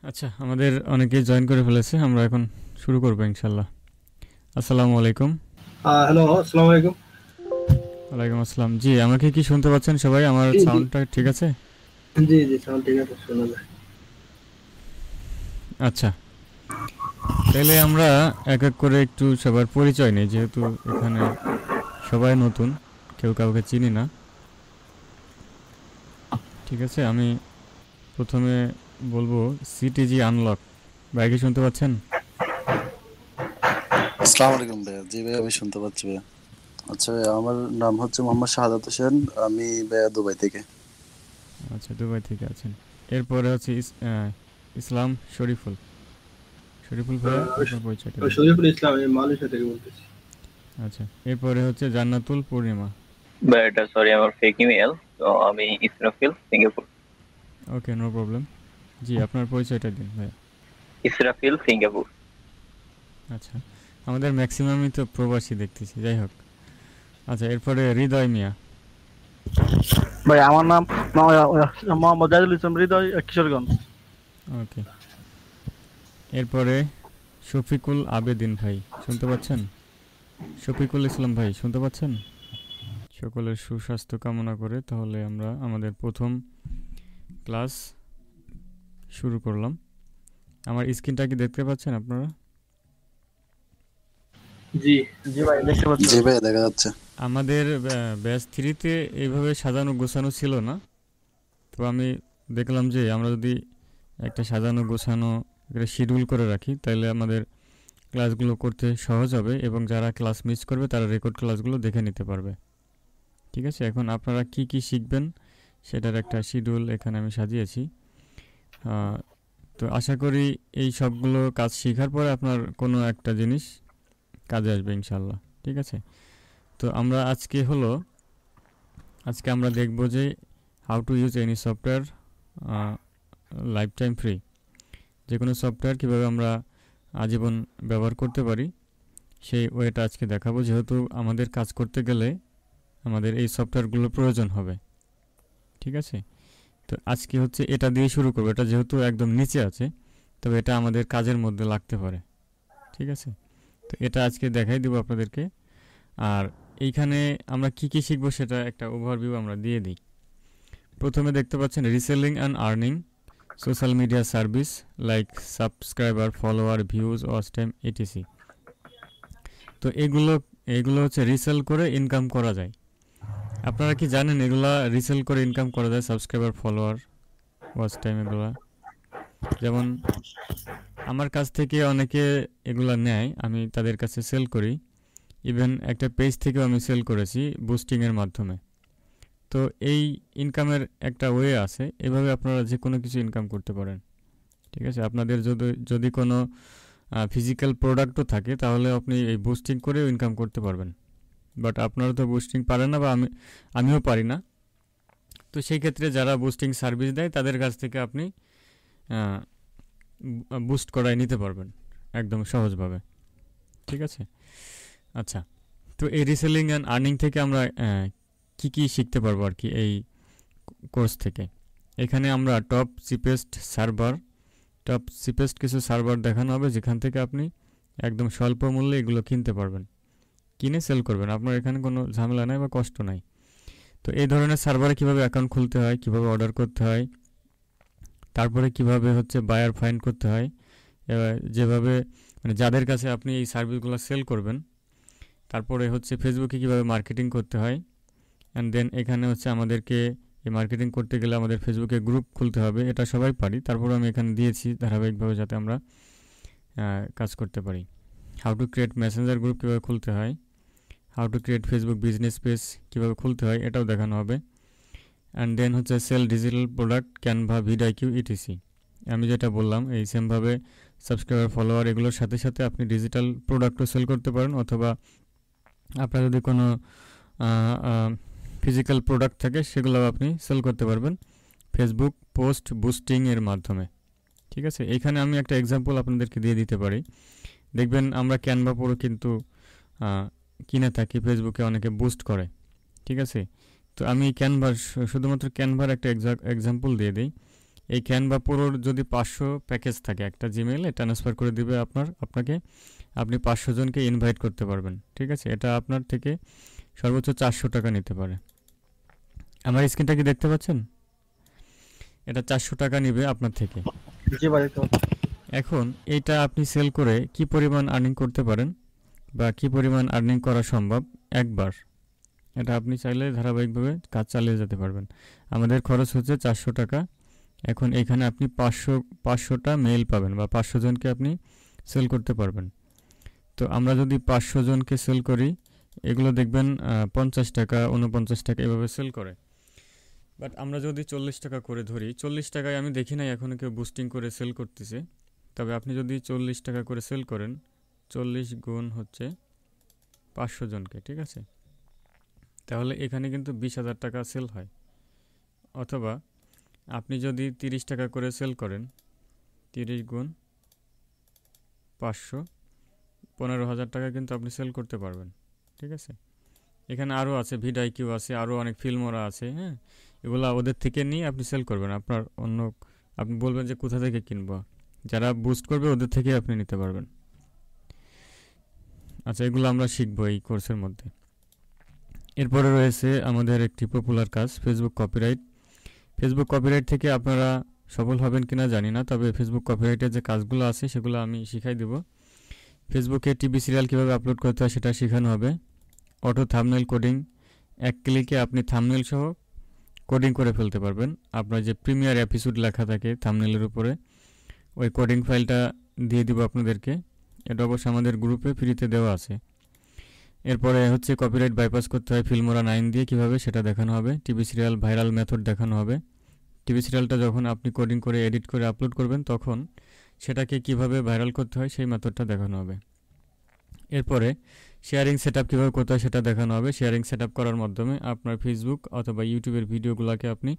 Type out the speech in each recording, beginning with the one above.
আচ্ছা, আমাদের অনেকেই জয়েন করে ফেলেছে, আমরা এখন শুরু করবো ইনশাল্লাহ। আসসালামু আলাইকুম। হ্যালো, আসসালামু আলাইকুম। ওয়ালাইকুম আসসালাম। জি, আমাকে কি শুনতে পাচ্ছেন সবাই? আমার জি, জি, সাউন্ডটা ঠিক আছে? জি, জি, সাউন্ড ঠিক আছে, শোনা যায়। আচ্ছা, তাহলে আমরা এক এক করে একটু সবার পরিচয় নিই, যেহেতু এখানে সবাই নতুন, কেউ কাউকে চিনি না। ঠিক আছে, আমি প্রথমে বলবো সিটিজি আনলক। ভাই কি শুনতে পাচ্ছেন? আসসালামু আলাইকুম ভাইয়া। জি ভাইয়া, আমি শুনতে পাচ্ছি ভাইয়া। আচ্ছা ভাইয়া, আমার নাম হচ্ছে মোহাম্মদ শাহাদাত হোসেন। আমি ভাইয়া দুবাই থেকে। আচ্ছা, দুবাই থেকে আছেন। এরপরে হচ্ছে ইসলাম শরীফুল। শরীফুল ভাইয়া, আপনার পরিচয়টা আমি দিন। শরীফুল ইসলাম, আমি মালয়েশিয়া থেকে বলতেছি। আচ্ছা, এরপরে হচ্ছে জান্নাতুল পূর্ণিমা। But sorry, আমার ফেক ইমেল। তো আমি ইসরাফিল সিঙ্গাপুর। ওকে, নো প্রবলেম। জি, আপনার পরিচয়টা দিন ভাইয়া। ইসরাফিল সিঙ্গাপুর। আচ্ছা, আমাদের ম্যাক্সিমামই তো প্রবাসী দেখতেছি, যাই হোক। আচ্ছা, এরপরে হৃদয় মিয়া। ভাই আমার নাম মোহাম্মদ জাহিদুল ইসলাম হৃদয়, কিশোরগঞ্জ। ওকে, এরপরে শফিকুল আবেদিন ভাই, শুনতে পাচ্ছেন? শফিকুল ইসলাম ভাই, শুনতে পাচ্ছেন? সকলের সুস্বাস্থ্য কামনা করে তাহলে আমরা আমাদের প্রথম ক্লাস শুরু করলাম। আমার স্ক্রিনটা কি দেখতে পাচ্ছেন আপনারা? জি, জি ভাই, দেখতে পাচ্ছি জি ভাই। ভাইয়া, দেখা যাচ্ছে। আমাদের ব্যাচ থ্রিতে এইভাবে সাজানো গোছানো ছিল না। তো আমি দেখলাম যে আমরা যদি একটা সাজানো গোছানো একটা শিডিউল করে রাখি, তাহলে আমাদের ক্লাসগুলো করতে সহজ হবে এবং যারা ক্লাস মিস করবে তারা রেকর্ড ক্লাসগুলো দেখে নিতে পারবে। ঠিক আছে, এখন আপনারা কি কি শিখবেন সেটার একটা শিডিউল এখানে আমি সাজিয়েছি। আহ, তো আশা করি এই সবগুলো কাজ শেখার পরে আপনার কোনো একটা জিনিস কাজে আসবে ইনশাল্লাহ। ঠিক আছে, তো আজকে আমরা দেখব যে how to use any software life time free. যে কোনো সফটওয়্যার কীভাবে আমরা আজীবন ব্যবহার করতে পারি সেই ওয়েটা আজকে দেখাবো, যেহেতু আমাদের কাজ করতে গেলে আমাদের এই সফটওয়্যারগুলো প্রয়োজন হবে। ঠিক আছে, তো আজকে হচ্ছে এটা দিয়ে শুরু করবো। এটা যেহেতু একদম নিচে আছে, তবে এটা আমাদের কাজের মধ্যে লাগতে পারে। ঠিক আছে, তো এটা আজকে দেখাই দেবো আপনাদেরকে। আর এইখানে আমরা কি কি শিখবো সেটা একটা ওভারভিউ আমরা দিয়ে দিই। প্রথমে দেখতে পাচ্ছেন reselling and earning social media service like subscriber, follower, views, watch time, etc. তো এগুলো এগুলো হচ্ছে রিসেল করে ইনকাম করা যায়। আপনারা কি জানেন এগুলা রিসেল করে ইনকাম করা যায়? সাবস্ক্রাইবার, ফলোয়ার, ওয়াচ টাইম, এগুলা যেমন আমার কাছ থেকে অনেকে এগুলা নেয়, আমি তাদের কাছে সেল করি। ইভেন একটা পেজ থেকেও আমি সেল করেছি বুস্টিংয়ের মাধ্যমে। তো এই ইনকামের একটা ওয়ে আছে, এভাবে আপনারা যে কোনো কিছু ইনকাম করতে পারেন। ঠিক আছে, আপনাদের যদি যদি কোনো ফিজিক্যাল প্রোডাক্টও থাকে তাহলে আপনি এই বুস্টিং করেও ইনকাম করতে পারবেন। বাট আপনারা তো বুস্টিং পারেন না, বা আমিও পারি না। তো সেই ক্ষেত্রে যারা বুস্টিং সার্ভিস দেয় তাদের কাছ থেকে আপনি বুস্ট করায় নিতে পারবেন একদম সহজভাবে। ঠিক আছে, আচ্ছা, তো এই রিসেলিং অ্যান্ড আর্নিং থেকে আমরা কি কি শিখতে পারবো আর কি এই কোর্স থেকে। এখানে আমরা টপ চিপেস্ট কিছু সার্ভার দেখানো হবে, যেখান থেকে আপনি একদম স্বল্প মূল্যে এগুলো কিনতে পারবেন, কিনে সেল করবেন। আপনার এখানে কোনো ঝামেলা নাই বা কষ্ট নাই। তো এই ধরনের সার্ভারে কীভাবে অ্যাকাউন্ট খুলতে হয়, কীভাবে অর্ডার করতে হয়, তারপরে কিভাবে হচ্ছে বায়ার ফাইন্ড করতে হয়, যেভাবে মানে যাদের কাছে আপনি এই সার্ভিসগুলো সেল করবেন, তারপরে হচ্ছে ফেসবুকে কিভাবে মার্কেটিং করতে হয়। অ্যান্ড দেন এখানে হচ্ছে আমাদেরকে এই মার্কেটিং করতে গেলে আমাদের ফেসবুকে গ্রুপ খুলতে হবে, এটা সবাই পারি, তারপরে আমি এখানে দিয়েছি ধারাবাহিকভাবে যাতে আমরা কাজ করতে পারি। How to create messenger group কীভাবে খুলতে হয়, how to create Facebook business page কীভাবে খুলতে হয়, এটাও দেখানো হবে। অ্যান্ড দেন হচ্ছে sell digital product, Canva, vidIQ, etc. আমি যেটা বললাম এই সেমভাবে সাবস্ক্রাইবার, ফলোয়ার এগুলোর সাথে সাথে আপনি ডিজিটাল প্রোডাক্টও সেল করতে পারেন, অথবা আপনার যদি কোনো ফিজিক্যাল প্রোডাক্ট থাকে সেগুলো আপনি সেল করতে পারবেন ফেসবুক পোস্ট বুস্টিংয়ের মাধ্যমে। ঠিক আছে, এইখানে আমি একটা এক্সাম্পল আপনাদেরকে দিয়ে দিতে পারি। দেখবেন আমরা ক্যানভা পুরো কিন্তু কিনে থাকি, ফেসবুকে অনেকে বুস্ট করে। ঠিক আছে, তো আমি শুধুমাত্র ক্যানভার একটা এক্সাম্পল দিয়ে দিই। এই ক্যানভা প্রোর যদি 500 প্যাকেজ থাকে একটা জিমেইলে ট্রান্সফার করে দিবে আপনাকে, আপনি 500 জনকে ইনভাইট করতে পারবেন। ঠিক আছে, এটা আপনার থেকে সর্বোচ্চ 400 টাকা নিতে পারে। আমার স্ক্রিনটা কি দেখতে পাচ্ছেন? এটা 400 টাকা নেবে আপনার থেকে। জি ভাই তো এখন এইটা আপনি সেল করে কি পরিমাণ আর্নিং করতে পারেন বা কি পরিমাণ আর্নিং করা সম্ভব একবার, এটা আপনি চাইলে ধারাবাহিকভাবে কাজ চালিয়ে যেতে পারবেন। আমাদের খরচ হচ্ছে 400 টাকা। এখন এখানে আপনি 500টা মেইল পাবেন বা 500 জনকে আপনি সেল করতে পারবেন। তো আমরা যদি 500 জনকে সেল করি, এগুলো দেখবেন 50 টাকা 49 টাকা এভাবে সেল করে। বাট আমরা যদি 40 টাকা করে ধরি, 40 টাকায় আমি দেখি নাই এখনও কেউ বুস্টিং করে সেল করতেছে। তবে আপনি যদি 40 টাকা করে সেল করেন, 40 গুণ হচ্ছে 500 জনকে, ঠিক আছে, তাহলে এখানে কিন্তু 20,000 টাকা সেল হয়। অথবা আপনি যদি 30 টাকা করে সেল করেন, 30 গুণ 500 15,000 টাকা কিন্তু আপনি সেল করতে পারবেন। ঠিক আছে, এখানে আরও আছে, ভিডআইকিউ আছে, আরও অনেক ফিল্মরা আছে। হ্যাঁ, এগুলা ওদের থেকে নিয়ে আপনি সেল করবেন। আপনি বলবেন যে কোথা থেকে কিনবো, যারা বুস্ট করবে ওদের থেকে আপনি নিতে পারবেন। আচ্ছা, এগুলো আমরা শিখবো এই কোর্সের মধ্যে। এরপরে রয়েছে আমাদের একটি পপুলার কাজ, ফেসবুক কপিরাইট। ফেসবুক কপিরাইট থেকে আপনারা সফল হবেন কিনা জানি না, তবে ফেসবুক কপিরাইটের যে কাজগুলো আছে সেগুলো আমি শিখাই দেব। ফেসবুকে টিভি সিরিয়াল কীভাবে আপলোড করতে হয় সেটা শেখানো হবে। অটো থাম্বনেল কোডিং, এক ক্লিকে আপনি থাম্বনেল সহ কোডিং করে ফেলতে পারবেন। আপনার যে প্রিমিয়ার এপিসোড লেখা থাকে থাম্বনেলের উপরে, ওই কোডিং ফাইলটা দিয়ে দিব আপনাদেরকে। এটা অবশ্য আমাদের গ্রুপে ফ্রিতে দেওয়া আছে। এরপরে হচ্ছে কপিরাইট বাইপাস করতে হয় ফিল্মোরা 9 দিয়ে কীভাবে সেটা দেখানো হবে। টিভি সিরিয়াল ভাইরাল মেথড দেখানো হবে। টিভি সিরিয়ালটা যখন আপনি কোডিং করে এডিট করে আপলোড করবেন তখন সেটাকে কিভাবে ভাইরাল করতে হয় সেই মেথডটা দেখানো হবে। এরপরে শেয়ারিং সেটআপ কীভাবে করতে হয় সেটা দেখানো হবে। শেয়ারিং সেটআপ করার মাধ্যমে আপনার ফেসবুক অথবা ইউটিউবের ভিডিওগুলোকে আপনি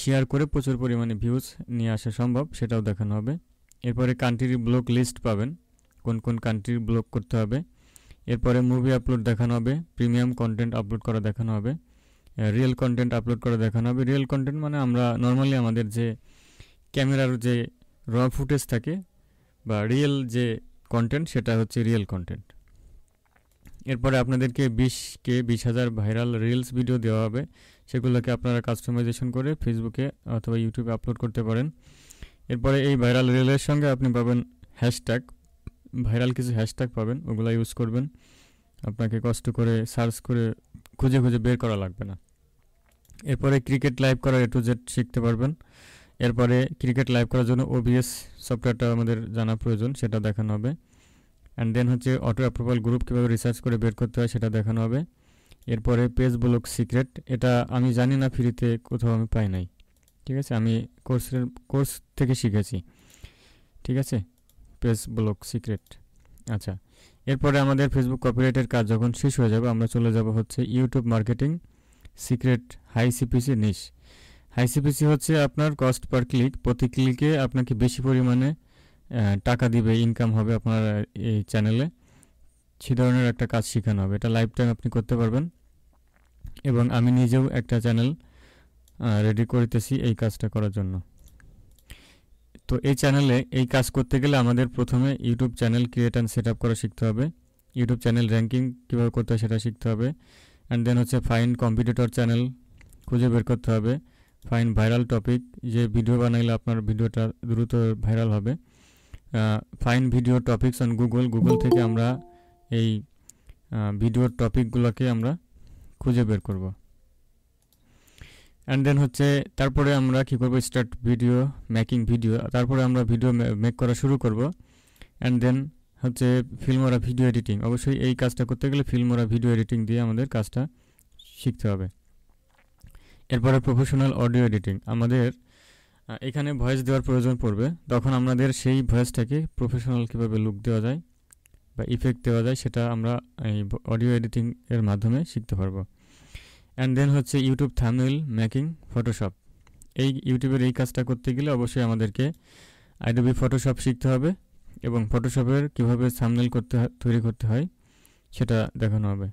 শেয়ার করে প্রচুর পরিমাণে ভিউজ নিয়ে আসা সম্ভব, সেটাও দেখানো হবে। এরপরে কান্ট্রির ব্লক লিস্ট পাবেন, কোন কোন কান্ট্রির ব্লক করতে হবে। এরপরে মুভি আপলোড দেখানো হবে, প্রিমিয়াম কন্টেন্ট আপলোড করা দেখানো হবে, রিয়েল কন্টেন্ট আপলোড করা দেখানো হবে। রিয়েল কন্টেন্ট মানে আমরা নর্মালি আমাদের যে ক্যামেরার যে র ফুটেজ থাকে বা রিয়েল যে কন্টেন্ট সেটা হচ্ছে রিয়েল কন্টেন্ট। এরপরে আপনাদেরকে 20,000 ভাইরাল রিলস ভিডিও দেওয়া হবে, সেগুলোকে আপনারা কাস্টমাইজেশন করে ফেসবুকে অথবা ইউটিউবে আপলোড করতে পারেন। এরপরে এই ভাইরাল রিলের সঙ্গে আপনি পাবেন হ্যাশট্যাগ, ভাইরাল কিছু হ্যাশট্যাগ পাবেন, ওগুলো ইউজ করবেন। আপনাকে কষ্ট করে সার্চ করে খুঁজে খুঁজে বের করা লাগবে না। এরপরে ক্রিকেট লাইভ করার A to Z শিখতে পারবেন। এরপরে ক্রিকেট লাইভ করার জন্য OBS সফটওয়্যারটা আমাদের জানা প্রয়োজন, সেটা দেখানো হবে। অ্যান্ড দেন হচ্ছে অটো অ্যাপ্রুভাল গ্রুপ কীভাবে রিসার্চ করে বের করতে হয় সেটা দেখানো হবে। এরপরে পেজ ব্লক সিক্রেট, এটা আমি জানি না, ফ্রিতে কোথাও আমি পাই নাই। ঠিক আছে, আমি কোর্স থেকে শিখেছি। ঠিক আছে, পেজ ব্লক সিক্রেট। আচ্ছা, এরপরে আমাদের ফেসবুক কপিরাইটের কাজ যখন শেষ হয়ে যাবে আমরা চলে যাব হচ্ছে YouTube marketing secret high CPC niche. High CPC হচ্ছে আপনার কস্ট পার ক্লিক, প্রতি ক্লিকে আপনাকে বেশি পরিমাণে টাকা দিবে, ইনকাম হবে আপনার এই চ্যানেলে, সে ধরনের একটা কাজ শেখানো হবে। এটা লাইফ টাইম আপনি করতে পারবেন এবং আমি নিজেও একটা চ্যানেল রেডি করতেছি এই কাজটা করার জন্য। তো এই চ্যানেলে এই কাজ করতে গেলে আমাদের প্রথমে YouTube channel create and set up করা শিখতে হবে, ইউটিউব চ্যানেল র্যাঙ্কিং কীভাবে করতে হয় সেটা শিখতে হবে। অ্যান্ড দেন হচ্ছে ফাইন্ড কম্পিটিটর চ্যানেল খুঁজে বের করতে হবে, ফাইন্ড ভাইরাল টপিক, যে ভিডিও বানাইলে আপনার ভিডিওটা দ্রুত ভাইরাল হবে। Find video topics on Google থেকে আমরা এই ভিডিওর টপিকগুলোকে আমরা খুঁজে বের করব। অ্যান্ড দেন হচ্ছে তারপরে আমরা কী করব, স্টার্ট ভিডিও মেকিং ভিডিও, তারপরে আমরা ভিডিও মেক করা শুরু করব। অ্যান্ড দেন হচ্ছে ফিল্মোরা ভিডিও এডিটিং, অবশ্যই এই কাজটা করতে গেলে ফিল্মোরা ভিডিও এডিটিং দিয়ে আমাদের কাজটা শিখতে হবে। এরপরে প্রফেশনাল অডিও এডিটিং, আমাদের এখানে ভয়েস দেওয়ার প্রয়োজন পড়বে, তখন আমাদের সেই ভয়েসটাকে প্রফেশনাল কীভাবে লুক দেওয়া যায় বা ইফেক্ট দেওয়া যায় সেটা আমরা এই অডিও এডিটিং এর মাধ্যমে শিখতে পারবো। অ্যান্ড দেন হচ্ছে ইউটিউব থাম্বনেল মেকিং ফটোশপ, এই ইউটিউবের এই কাজটা করতে গেলে অবশ্যই আমাদেরকে অ্যাডোবি ফটোশপ শিখতে হবে এবং ফটোশপের কীভাবে থাম্বনেল তৈরি করতে হয় সেটা দেখানো হবে।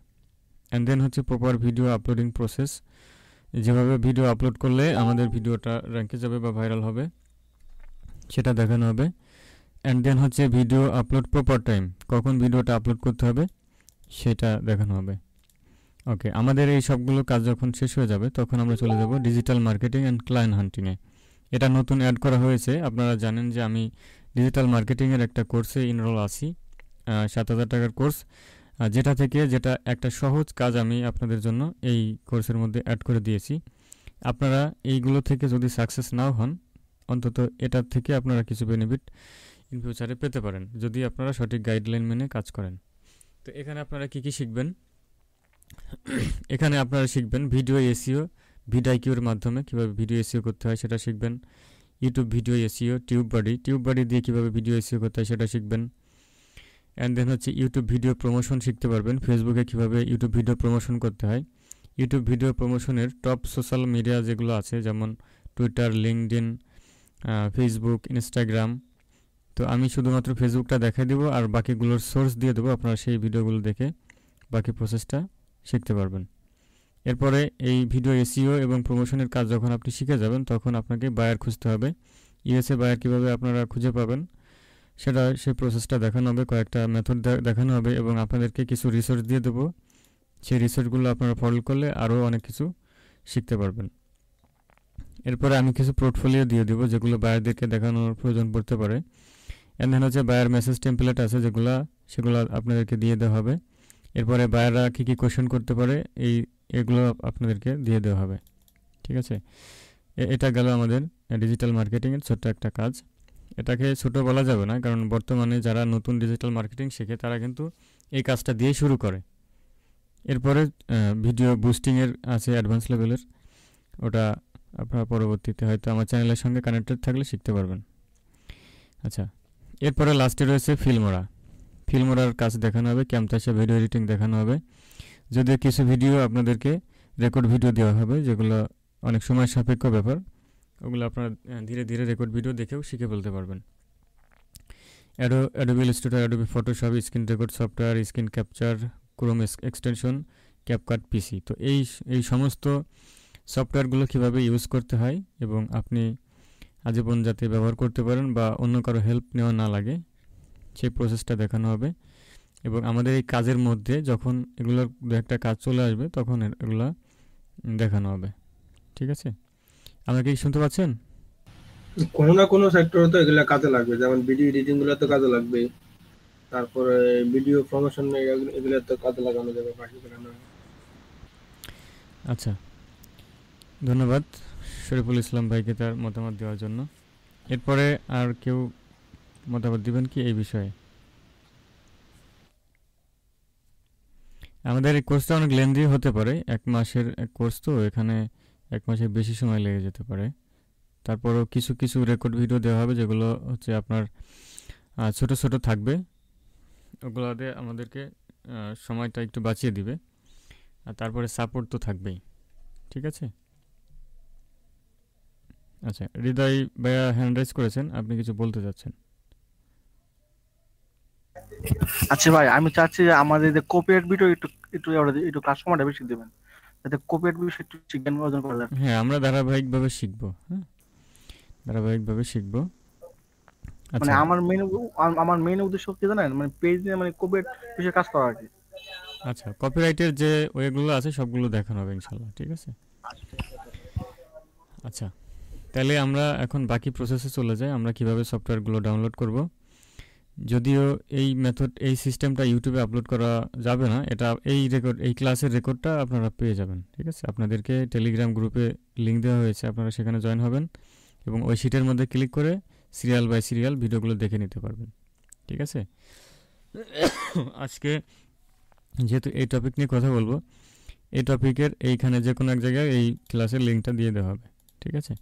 অ্যান্ড দেন হচ্ছে প্রপার ভিডিও আপলোডিং প্রসেস, যেভাবে ভিডিও আপলোড করলে আমাদের ভিডিওটা র্যাঙ্কে যাবে বা ভাইরাল হবে সেটা দেখানো হবে। অ্যান্ড দেন হচ্ছে ভিডিও আপলোড প্রপার টাইম, কখন ভিডিওটা আপলোড করতে হবে সেটা দেখানো হবে। ওকে, আমাদের এই সবগুলো কাজ যখন শেষ হয়ে যাবে তখন আমরা চলে যাব ডিজিটাল মার্কেটিং অ্যান্ড ক্লায়েন্ট হান্টিংয়ে। এটা নতুন অ্যাড করা হয়েছে। আপনারা জানেন যে আমি ডিজিটাল মার্কেটিংয়ের একটা কোর্সে ইনরোল আছি, 7,000 টাকার কোর্স, যেটা একটা সহজ কাজ আমি আপনাদের জন্য এই কোর্সের মধ্যে অ্যাড করে দিয়েছি। আপনারা এইগুলো থেকে যদি সাকসেস নাও হন, অন্তত এটার থেকে আপনারা কিছু বেনিফিট ইন ফিউচারে পেতে পারেন যদি আপনারা সঠিক গাইডলাইন মেনে কাজ করেন। তো এখানে আপনারা কি কি শিখবেন? এখানে আপনারা শিখবেন ভিডিও এসইও, ভিডআইকিউর মাধ্যমে কীভাবে ভিডিও এসইও করতে হয় সেটা শিখবেন। ইউটিউব ভিডিও এসইও, টিউব বাডি দিয়ে কীভাবে ভিডিও এসইও করতে হয় সেটা শিখবেন। অ্যান্ড দেন হচ্ছে ইউটিউব ভিডিও প্রমোশন শিখতে পারবেন, ফেসবুকে কীভাবে ইউটিউব ভিডিও প্রমোশন করতে হয়। ইউটিউব ভিডিও প্রমোশনের টপ সোশ্যাল মিডিয়া যেগুলো আছে, যেমন টুইটার, লিঙ্কডইন, ফেসবুক, ইনস্টাগ্রাম। তো আমি শুধুমাত্র ফেসবুকটা দেখাই দেবো আর বাকিগুলোর সোর্স দিয়ে দেবো, আপনারা সেই ভিডিওগুলো দেখে বাকি প্রসেসটা শিখতে পারবেন। এরপরে এই ভিডিও এসইও এবং প্রমোশনের কাজ যখন আপনি শিখে যাবেন তখন আপনাকে বায়ার খুঁজতে হবে। ইউএসএ বায়ার কীভাবে আপনারা খুঁজে পাবেন সেই প্রসেসটা দেখানো হবে, কয়েকটা মেথড দেখানো হবে এবং আপনাদেরকে কিছু রিসোর্স দিয়ে দেবো। সেই রিসোর্সগুলো আপনারা ফলো করলে আরও অনেক কিছু শিখতে পারবেন। এরপরে আমি কিছু পোর্টফোলিও দিয়ে দেবো যেগুলো বায়ারদেরকে দেখানোর প্রয়োজন পড়তে পারে। এন্ড দেন হচ্ছে বায়ার মেসেজ টেমপ্লেট আছে সেগুলো আপনাদেরকে দিয়ে দেওয়া হবে। এরপরে বায়াররা কী কী কোয়েশ্চেন করতে পারে এগুলো আপনাদেরকে দিয়ে দেওয়া হবে। ঠিক আছে, এটা গেল আমাদের ডিজিটাল মার্কেটিংয়ের ছোট্ট একটা কাজ। এটাকে ছোট বলা যাবে না, কারণ বর্তমানে যারা নতুন ডিজিটাল মার্কেটিং শেখে তারা কিন্তু এই কাজটা দিয়ে শুরু করে। এরপরে ভিডিও বুস্টিংয়ের আছে অ্যাডভান্স লেভেলের, ওটা আপনারা পরবর্তীতে হয়তো আমার চ্যানেলের সঙ্গে কানেক্টেড থাকলে শিখতে পারবেন। আচ্ছা, এরপরে লাস্টে রয়েছে ফিল্মোরার কাজ দেখানো হবে, ক্যামতাসে ভিডিও এডিটিং দেখানো হবে। যদিও কিছু ভিডিও আপনাদেরকে রেকর্ড ভিডিও দেওয়া হবে যেগুলো অনেক সময় সাপেক্ষ ব্যাপার, ওগুলো আপনারা ধীরে ধীরে রেকর্ড ভিডিও দেখেও শিখে ফেলতে পারবেন। Adobe Illustrator, Adobe Photoshop, screen record software, screen capture, Chrome extension, CapCut PC. তো এই সমস্ত সফটওয়্যারগুলো কীভাবে ইউজ করতে হয় এবং আপনি আজীবন যাতে ব্যবহার করতে পারেন বা অন্য কারো হেল্প নেওয়া না লাগে সেই প্রসেসটা দেখানো হবে। এবং আমাদের এই কাজের মধ্যে যখন এগুলোর দু একটা কাজ চলে আসবে তখন এগুলো দেখানো হবে। ঠিক আছে, আপনারা কি শুনতে পাচ্ছেন? কোনো না কোনো সেক্টরে তো এগুলা কাজে লাগবে, যেমন ভিডিও এডিটিং গুলো তো কাজে লাগবে, তারপরে ভিডিও প্রমোশন এগুলো তো কাজে লাগানো যাবে বাকিগুলো না। আচ্ছা, ধন্যবাদ শরীফুল ইসলাম ভাইকে তার মতামত দেওয়ার জন্য। এরপরে আর কেউ মতামত দিবেন কি এই বিষয়ে? আমাদের এই কোর্সটা অনেক লেন্দি হতে পারে, 1 মাসের কোর্স, তো এখানে 1 মাসের বেশি সময় লেগে যেতে পারে। তারপরও কিছু কিছু রেকর্ড ভিডিও দেওয়া হবে যেগুলো হচ্ছে আপনার ছোট ছোট থাকবে, ওগুলোতে আমাদেরকে সময়টা একটু বাঁচিয়ে দিবে। আর তারপরে সাপোর্ট তো থাকবেই। ঠিক আছে, আচ্ছা, হৃদয় ভাইয়া হ্যান্ড রাইজ করেছেন, আপনি কিছু বলতে চাচ্ছেন? আচ্ছা ভাই, আমি চাচ্ছি যে আমাদের যে কপিরাইট ভিডিও একটু কাস্টমারটা বেশি দেবেন, যাতে কপিরাইট বিষয় একটু জ্ঞান অর্জন করা যায়। হ্যাঁ, আমরা ধারাবাহিকভাবে শিখবো। হ্যাঁ, ধারাবাহিকভাবে শিখবো। মানে আচ্ছা, আমার মেইন উদ্দেশ্য কি জানেন, মানে পেজ নিয়ে মানে কপিরাইট বিষয়ে কাজ করা আর কি। আচ্ছা, কপিরাইটের যে ওয়েগুলো আছে সবগুলো দেখানো হবে ইনশাল্লাহ। ঠিক আছে, আচ্ছা, তাহলে আমরা এখন বাকি প্রসেসে চলে যাই, আমরা কিভাবে সফটওয়্যারগুলো ডাউনলোড করব। যদিও এই সিস্টেমটা ইউটিউবে আপলোড করা যাবে না, এটা এই ক্লাসের রেকর্ডটা আপনারা পেয়ে যাবেন। ঠিক আছে, আপনাদেরকে টেলিগ্রাম গ্রুপে লিঙ্ক দেওয়া হয়েছে, আপনারা সেখানে জয়েন হবেন এবং ওই শিটের মধ্যে ক্লিক করে সিরিয়াল বাই সিরিয়াল ভিডিওগুলো দেখে নিতে পারবেন। ঠিক আছে, আজকে যেহেতু এই টপিক নিয়ে কথা বলবো, এই টপিকের এইখানে যে কোনো এক জায়গায় এই ক্লাসের লিঙ্কটা দিয়ে দেওয়া হবে। ঠিক আছে।